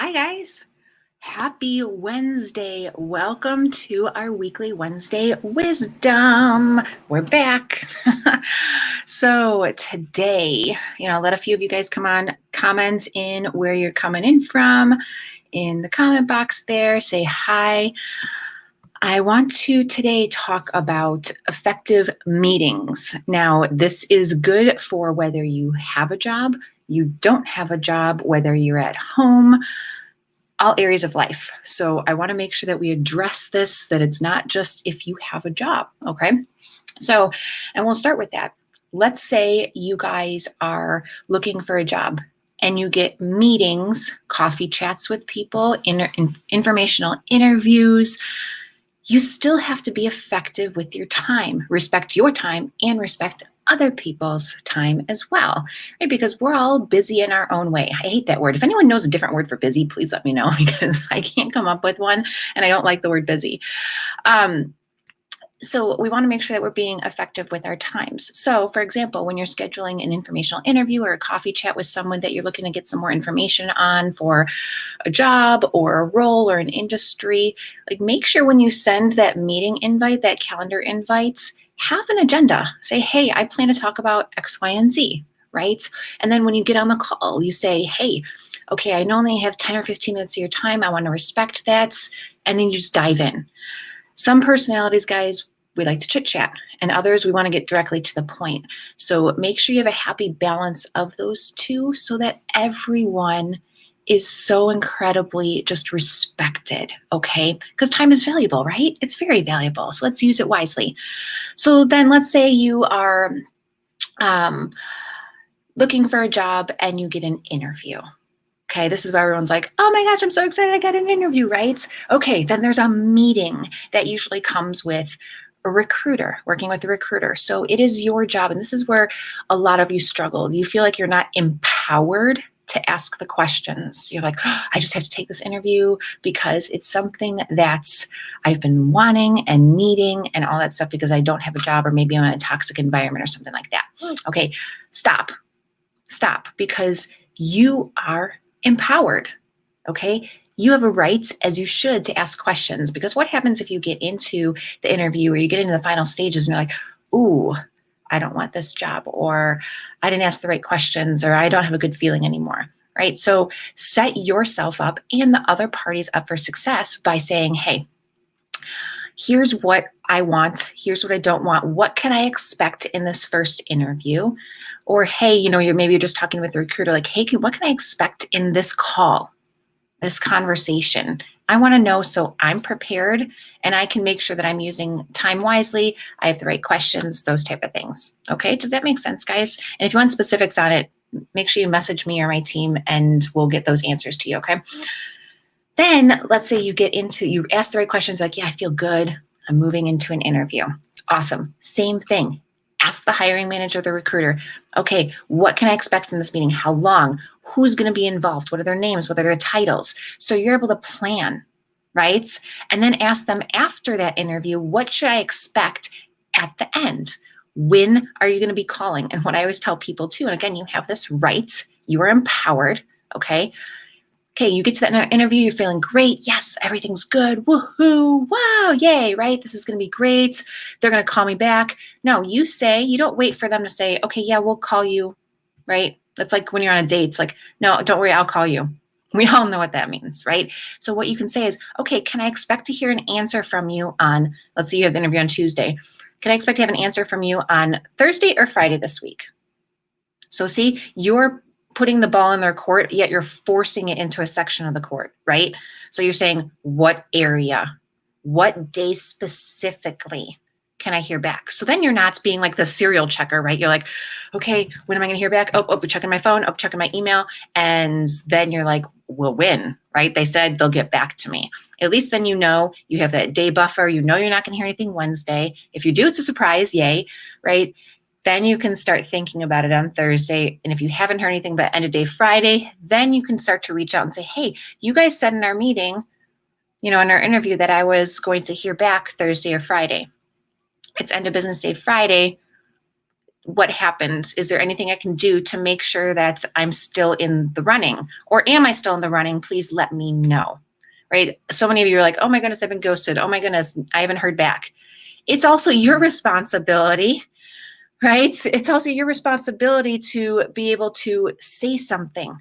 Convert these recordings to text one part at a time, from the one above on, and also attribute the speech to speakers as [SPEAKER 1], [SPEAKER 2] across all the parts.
[SPEAKER 1] Hi, guys. Happy Wednesday. Welcome to our weekly Wednesday wisdom. We're back. So today, let a few of you guys comments in where you're coming in from in the comment box there. Say hi. I want to today talk about effective meetings. Now, this is good for whether you have a job, you don't have a job, whether you're at home, all areas of life. So I want to make sure that we address this, that it's not just if you have a job, okay? So, and we'll start with that. Let's say you guys are looking for a job and you get meetings, coffee chats with people, informational interviews. You still have to be effective with your time, respect your time, and respect other people's time as well, right? Because we're all busy in our own way. I hate that word. If anyone knows a different word for busy, please let me know because I can't come up with one and I don't like the word busy. So we want to make sure that we're being effective with our times. So for example, when you're scheduling an informational interview or a coffee chat with someone that you're looking to get some more information on for a job or a role or an industry, like make sure when you send that meeting invite, that calendar invites, have an agenda. Say, hey, I plan to talk about X, Y, and Z, right? And then when you get on the call, you say, hey, okay, I only have 10 or 15 minutes of your time. I want to respect that. And then you just dive in. Some personalities, guys, we like to chit chat, and others we want to get directly to the point. So make sure you have a happy balance of those two so that everyone is so incredibly just respected, okay? Because time is valuable, right? It's very valuable. So let's use it wisely. So then let's say you are looking for a job and you get an interview. Okay, this is where everyone's like, oh my gosh, I'm so excited I got an interview, right? Okay, then there's a meeting that usually comes with a recruiter, working with a recruiter. So it is your job, and this is where a lot of you struggle. You feel like you're not empowered to ask the questions. You're like, oh, I just have to take this interview because it's something that's I've been wanting and needing and all that stuff because I don't have a job or maybe I'm in a toxic environment or something like that. Okay, stop, because you are empowered, okay? You have a right, as you should, to ask questions because what happens if you get into the interview or you get into the final stages and you're like, ooh, I don't want this job, or I didn't ask the right questions, or I don't have a good feeling anymore, right? So set yourself up and the other parties up for success by saying, hey, here's what I want, here's what I don't want, what can I expect in this first interview? Or, hey, you're just talking with the recruiter, like, hey, what can I expect in this call, this conversation? I want to know so I'm prepared and I can make sure that I'm using time wisely. I have the right questions, those type of things. Okay, does that make sense, guys? And if you want specifics on it, make sure you message me or my team and we'll get those answers to you, okay? Then let's say you ask the right questions, like, yeah, I feel good. I'm moving into an interview. Awesome. Same thing. Ask the hiring manager, the recruiter, okay, what can I expect from this meeting? How long? Who's going to be involved? What are their names? What are their titles? So you're able to plan, right? And then ask them after that interview, what should I expect at the end? When are you going to be calling? And what I always tell people too, and again, you have this right, you are empowered, okay? Okay, you get to that interview, you're feeling great. Yes, everything's good. Woohoo, wow, yay, right? This is going to be great. They're going to call me back. No, you don't wait for them to say, okay, yeah, we'll call you, right? That's like when you're on a date. It's like, no, don't worry, I'll call you. We all know what that means, right? So what you can say is, okay, can I expect to hear an answer from you on, let's say you have the interview on Tuesday. Can I expect to have an answer from you on Thursday or Friday this week? So see, you're putting the ball in their court, yet you're forcing it into a section of the court, right? So you're saying, what area, what day specifically can I hear back? So then you're not being like the serial checker, right? You're like, okay, when am I going to hear back? Oh, checking my phone, checking my email. And then you're like, we'll win, right? They said they'll get back to me. At least then you have that day buffer. You're not going to hear anything Wednesday. If you do, it's a surprise, yay, right? Then you can start thinking about it on Thursday. And if you haven't heard anything by end of day Friday, then you can start to reach out and say, hey, you guys said in our meeting, in our interview that I was going to hear back Thursday or Friday. It's end of business day Friday. what happens? Is there anything I can do to make sure that I'm still in the running? Or am I still in the running? Please let me know, right? So many of you are like, oh my goodness, I've been ghosted. Oh my goodness, I haven't heard back. It's also your responsibility, right? It's also your responsibility to be able to say something.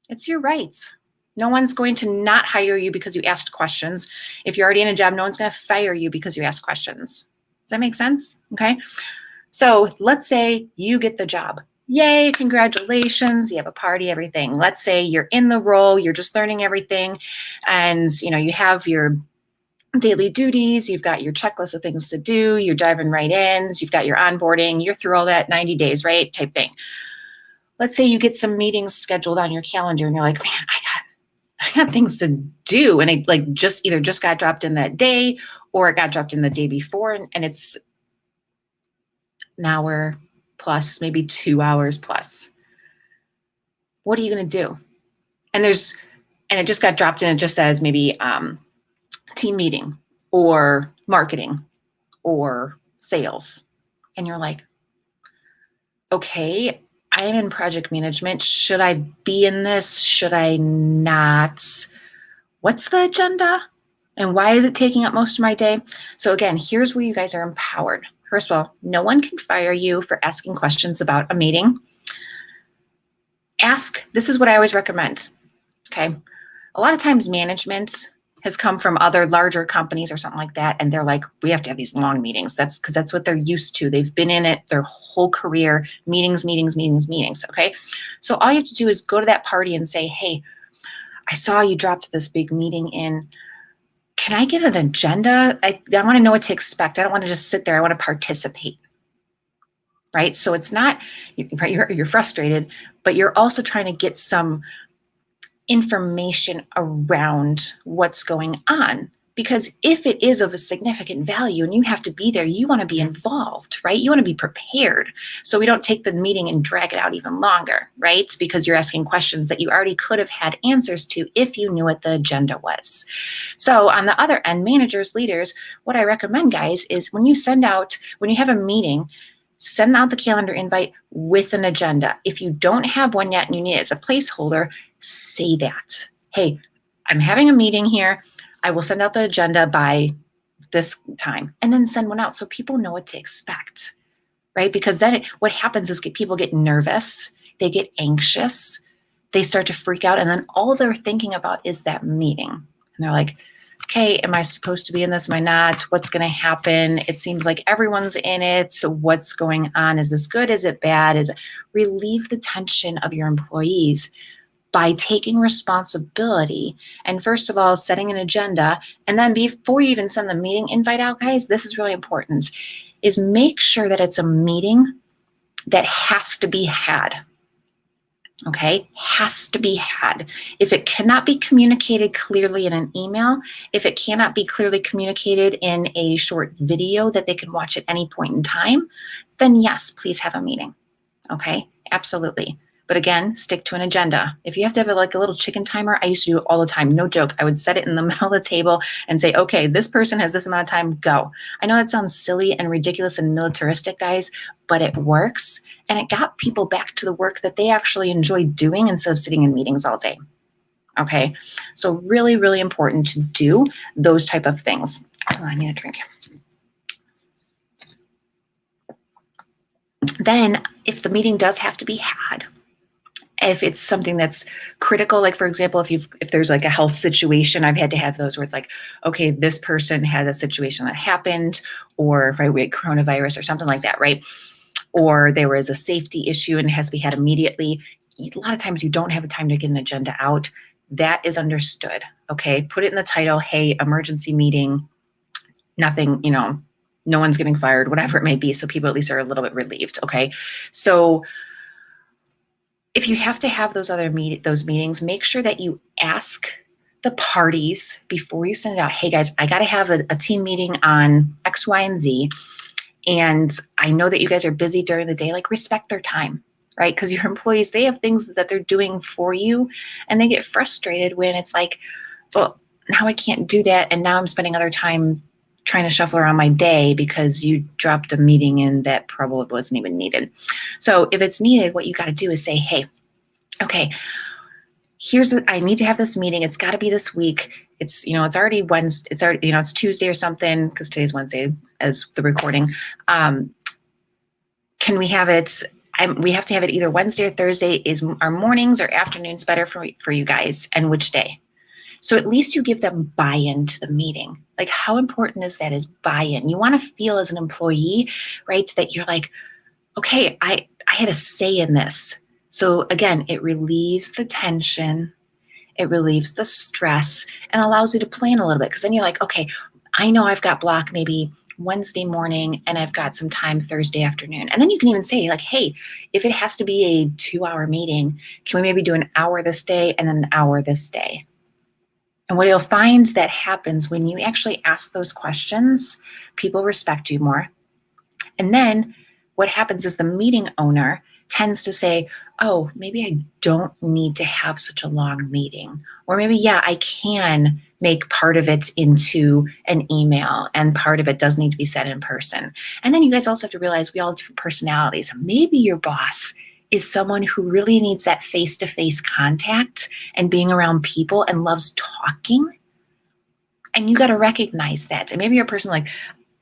[SPEAKER 1] It's your rights. No one's going to not hire you because you asked questions. If you're already in a job, no one's going to fire you because you asked questions. Does that make sense? Okay. So let's say you get the job. Yay, congratulations. You have a party, everything. Let's say you're in the role, you're just learning everything, and you have your daily duties, you've got your checklist of things to do, your driving right ins, you've got your onboarding, you're through all that 90 days, right? Type thing. Let's say you get some meetings scheduled on your calendar and you're like, man, I got things to do. And it just got dropped in that day, or it got dropped in the day before, and it's an hour plus, maybe 2 hours plus. What are you going to do? And it just got dropped in. It just says maybe team meeting or marketing or sales. And you're like, okay, I am in project management. Should I be in this? Should I not? What's the agenda? And why is it taking up most of my day? So again, here's where you guys are empowered. First of all, no one can fire you for asking questions about a meeting. This is what I always recommend, okay? A lot of times management has come from other larger companies or something like that, and they're like, we have to have these long meetings. That's because that's what they're used to. They've been in it their whole career, meetings, okay? So all you have to do is go to that party and say, hey, I saw you dropped this big meeting in. Can I get an agenda? I want to know what to expect. I don't want to just sit there. I want to participate, right? So it's not, right, you're frustrated, but you're also trying to get some information around what's going on. Because if it is of a significant value and you have to be there, you want to be involved, right? You want to be prepared. So we don't take the meeting and drag it out even longer, right? Because you're asking questions that you already could have had answers to if you knew what the agenda was. So on the other end, managers, leaders, what I recommend, guys, is when you have a meeting, send out the calendar invite with an agenda. If you don't have one yet and you need it as a placeholder, say that. Hey, I'm having a meeting here. I will send out the agenda by this time, and then send one out so people know what to expect, right? Because then what happens is people get nervous, they get anxious, they start to freak out, and then all they're thinking about is that meeting. And they're like, okay, am I supposed to be in this? Am I not? What's going to happen? It seems like everyone's in it. So what's going on? Is this good? Is it bad? Relieve the tension of your employees by taking responsibility and, first of all, setting an agenda. And then before you even send the meeting invite out, guys, this is really important, is make sure that it's a meeting that has to be had. Okay, has to be had. If it cannot be communicated clearly in an email, if it cannot be clearly communicated in a short video that they can watch at any point in time, then yes, please have a meeting. Okay, absolutely. But again, stick to an agenda. If you have to have a little chicken timer, I used to do it all the time. No joke. I would set it in the middle of the table and say, okay, this person has this amount of time, go. I know that sounds silly and ridiculous and militaristic, guys, but it works. And it got people back to the work that they actually enjoy doing instead of sitting in meetings all day. Okay, so really, really important to do those type of things. Oh, I need a drink. Then if the meeting does have to be had, if it's something that's critical, like for example, if there's like a health situation, I've had to have those where it's like, okay, this person had a situation that happened, or right, we had coronavirus or something like that, right? Or there was a safety issue and it has to be had immediately. A lot of times you don't have a time to get an agenda out. That is understood, okay? Put it in the title, hey, emergency meeting, nothing, no one's getting fired, whatever it may be, so people at least are a little bit relieved, okay? So if you have to have those meetings, make sure that you ask the parties before you send it out, hey guys, I got to have a team meeting on X, Y, and Z. And I know that you guys are busy during the day, respect their time, right? Because your employees, they have things that they're doing for you, and they get frustrated when it's like, well, now I can't do that. And now I'm spending other time trying to shuffle around my day because you dropped a meeting in that probably wasn't even needed. So if it's needed, what you got to do is say, hey, okay, I need to have this meeting. It's got to be this week. It's already Wednesday. It's already, it's Tuesday or something, because today's Wednesday as the recording. Can we have it? We have to have it either Wednesday or Thursday. Is our mornings or afternoons better for you guys, and which day? So at least you give them buy-in to the meeting. Like, how important is that, is buy-in? You want to feel as an employee, right, that you're like, okay, I had a say in this. So again, it relieves the tension, it relieves the stress, and allows you to plan a little bit. Because then you're like, okay, I know I've got block maybe Wednesday morning and I've got some time Thursday afternoon. And then you can even say like, hey, if it has to be a 2-hour meeting, can we maybe do an hour this day and then an hour this day? And what you'll find that happens when you actually ask those questions, people respect you more. And then what happens is the meeting owner tends to say, oh, maybe I don't need to have such a long meeting. Or maybe, yeah, I can make part of it into an email and part of it does need to be said in person. And then you guys also have to realize we all have different personalities. Maybe your boss is someone who really needs that face-to-face contact and being around people and loves talking. And you got to recognize that. And maybe you're a person like,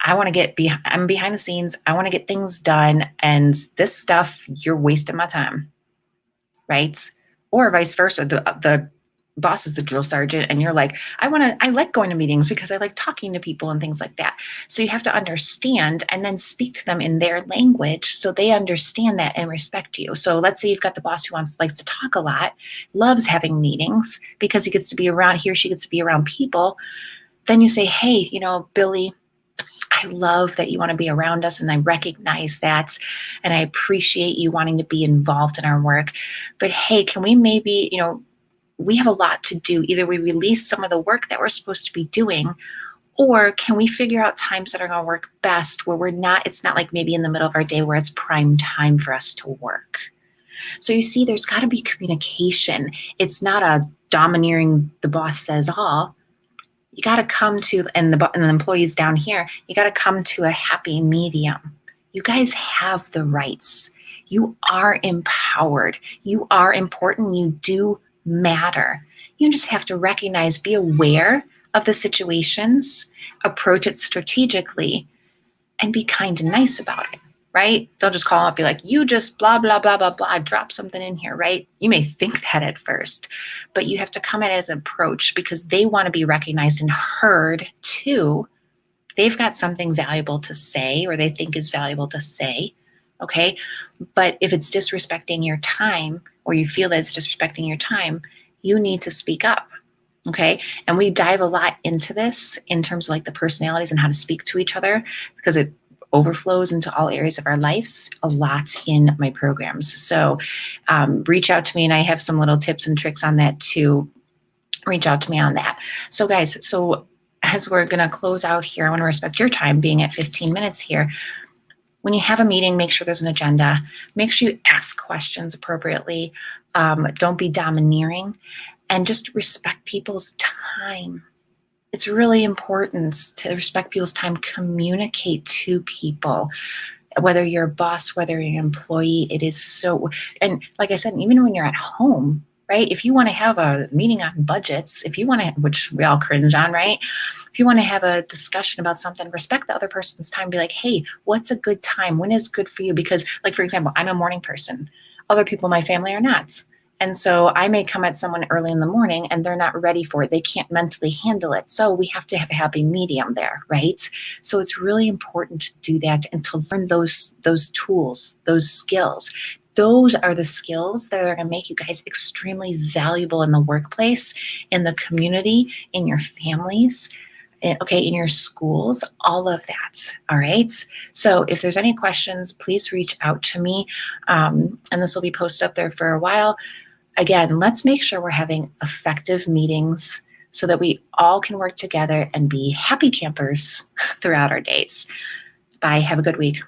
[SPEAKER 1] I'm behind the scenes. I want to get things done. And this stuff, you're wasting my time, right? Or vice versa. The boss is the drill sergeant and you're like, I like going to meetings because I like talking to people and things like that. So you have to understand and then speak to them in their language so they understand that and respect you. So let's say you've got the boss who likes to talk a lot, loves having meetings because he or she gets to be around people. Then you say, hey, Billy, I love that you want to be around us and I recognize that and I appreciate you wanting to be involved in our work. But hey, can we maybe, we have a lot to do. Either we release some of the work that we're supposed to be doing, or can we figure out times that are going to work best where it's not like maybe in the middle of our day where it's prime time for us to work. So you see, there's got to be communication. It's not a domineering, the boss says all. You got to come to, and the employees down here, you got to come to a happy medium. You guys have the rights. You are empowered. You are important. You do matter. You just have to recognize, be aware of the situations, approach it strategically, and be kind and nice about it, right? They'll just call up, be like, you just blah, blah, blah, blah, blah, drop something in here, right? You may think that at first, but you have to come at it as an approach because they want to be recognized and heard too. They've got something valuable to say or they think is valuable to say, okay? But if it's disrespecting your time or you feel that it's disrespecting your time, you need to speak up. Okay. And we dive a lot into this in terms of like the personalities and how to speak to each other because it overflows into all areas of our lives a lot in my programs. So reach out to me and I have some little tips and tricks on that too. Reach out to me on that. So guys, as we're going to close out here, I want to respect your time being at 15 minutes here. When you have a meeting, make sure there's an agenda. Make sure you ask questions appropriately. Don't be domineering. And just respect people's time. It's really important to respect people's time, communicate to people, whether you're a boss, whether you're an employee, it is so, and like I said, even when you're at home, right? If you want to have a meeting on budgets, which we all cringe on, right? If you want to have a discussion about something, respect the other person's time. Be like, hey, what's a good time? When is good for you? Because like, for example, I'm a morning person. Other people in my family are not. And so I may come at someone early in the morning and they're not ready for it. They can't mentally handle it. So we have to have a happy medium there, right? So it's really important to do that and to learn those tools, those skills. Those are the skills that are going to make you guys extremely valuable in the workplace, in the community, in your families, in your schools, all of that. All right. So if there's any questions, please reach out to me. And this will be posted up there for a while. Again, let's make sure we're having effective meetings so that we all can work together and be happy campers throughout our days. Bye. Have a good week.